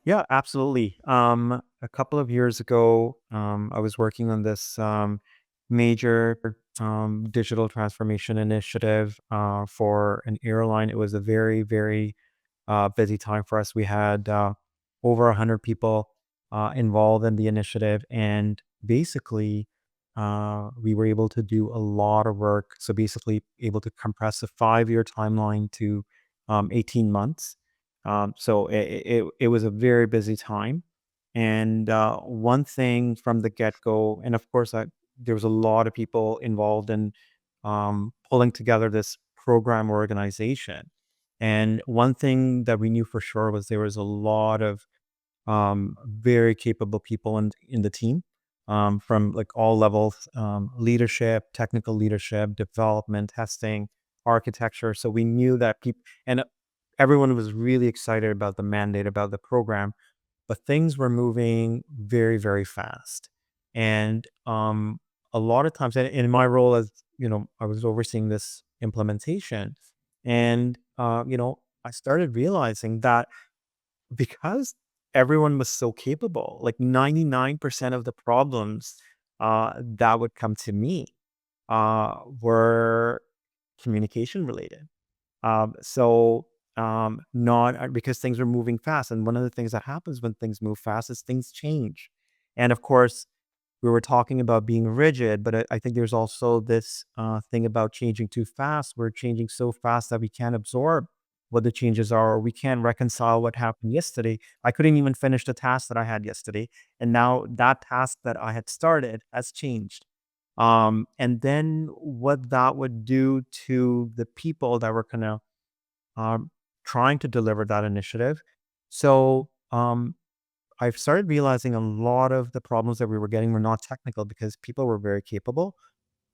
Yeah, absolutely. A couple of years ago, I was working on this major digital transformation initiative for an airline. It was a very, very busy time for us. We had over 100 people involved in the initiative, and basically, we were able to do a lot of work. So basically, able to compress a 5-year timeline to 18 months. So it was a very busy time, and one thing from the get go, and of course, there was a lot of people involved in pulling together this program organization. And one thing that we knew for sure was there was a lot of very capable people in the team, from like all levels, leadership, technical leadership, development, testing, architecture. So we knew that people and everyone was really excited about the mandate, about the program, but things were moving very, very fast. And a lot of times, and in my role as I was overseeing this implementation, and I started realizing that because everyone was so capable, like 99% of the problems that would come to me were communication related. Not because things are moving fast. And one of the things that happens when things move fast is things change. And of course, we were talking about being rigid, but I think there's also this thing about changing too fast. We're changing so fast that we can't absorb what the changes are, or we can't reconcile what happened yesterday. I couldn't even finish the task that I had yesterday. And now that task that I had started has changed. And then what that would do to the people that were kind of um, trying to deliver that initiative. So I've started realizing a lot of the problems that we were getting were not technical because people were very capable.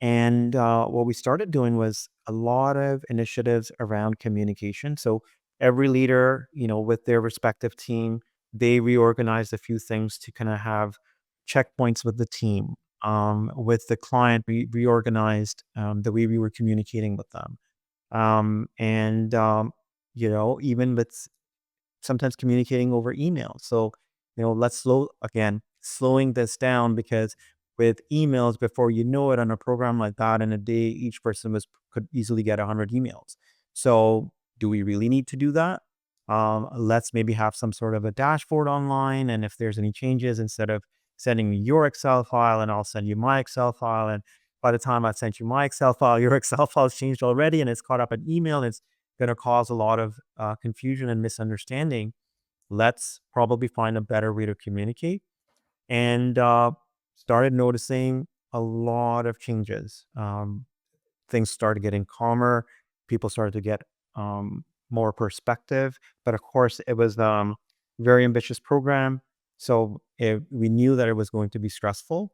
And what we started doing was a lot of initiatives around communication. So every leader, with their respective team, they reorganized a few things to kind of have checkpoints with the team. With the client, we reorganized the way we were communicating with them. And even with sometimes communicating over email. So, let's slowing this down because with emails, before you know it, on a program like that, in a day, each person could easily get 100 emails. So, do we really need to do that? Let's maybe have some sort of a dashboard online, and if there's any changes, instead of sending me your Excel file, and I'll send you my Excel file, and by the time I sent you my Excel file, your Excel file's changed already, and it's caught up in email, and it's going to cause a lot of confusion and misunderstanding. Let's probably find a better way to communicate. And started noticing a lot of changes. Things started getting calmer. People started to get more perspective. But of course, it was very ambitious program. So we knew that it was going to be stressful.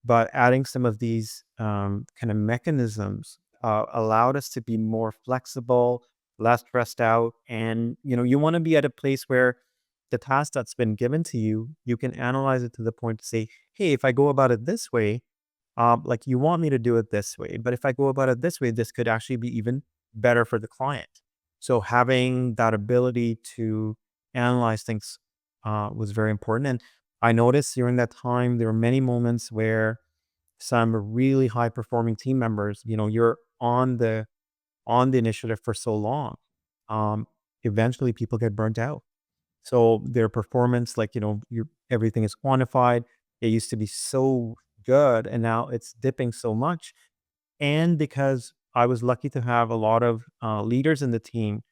But adding some of these kind of mechanisms allowed us to be more flexible, less stressed out. And, you want to be at a place where the task that's been given to you, you can analyze it to the point to say, hey, if I go about it this way, like you want me to do it this way, but if I go about it this way, this could actually be even better for the client. So having that ability to analyze things was very important. And I noticed during that time, there were many moments where some really high performing team members, you're on the initiative for so long. Um, Eventually people get burnt out. So their performance, like, everything is quantified. It used to be so good and now it's dipping so much. And because I was lucky to have a lot of leaders in the team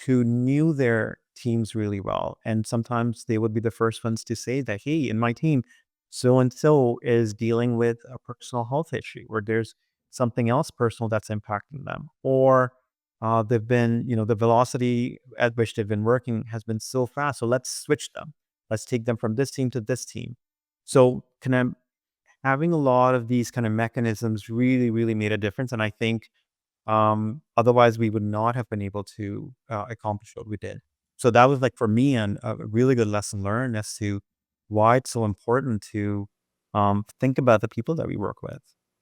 who knew their teams really well. And sometimes they would be the first ones to say that, hey, in my team, so and so is dealing with a personal health issue, or there's something else personal that's impacting them. Or they've been, the velocity at which they've been working has been so fast. So let's switch them. Let's take them from this team to this team. So, kind of having a lot of these kind of mechanisms really, really made a difference. And I think otherwise, we would not have been able to accomplish what we did. So that was like for me a really good lesson learned as to why it's so important to think about the people that we work with.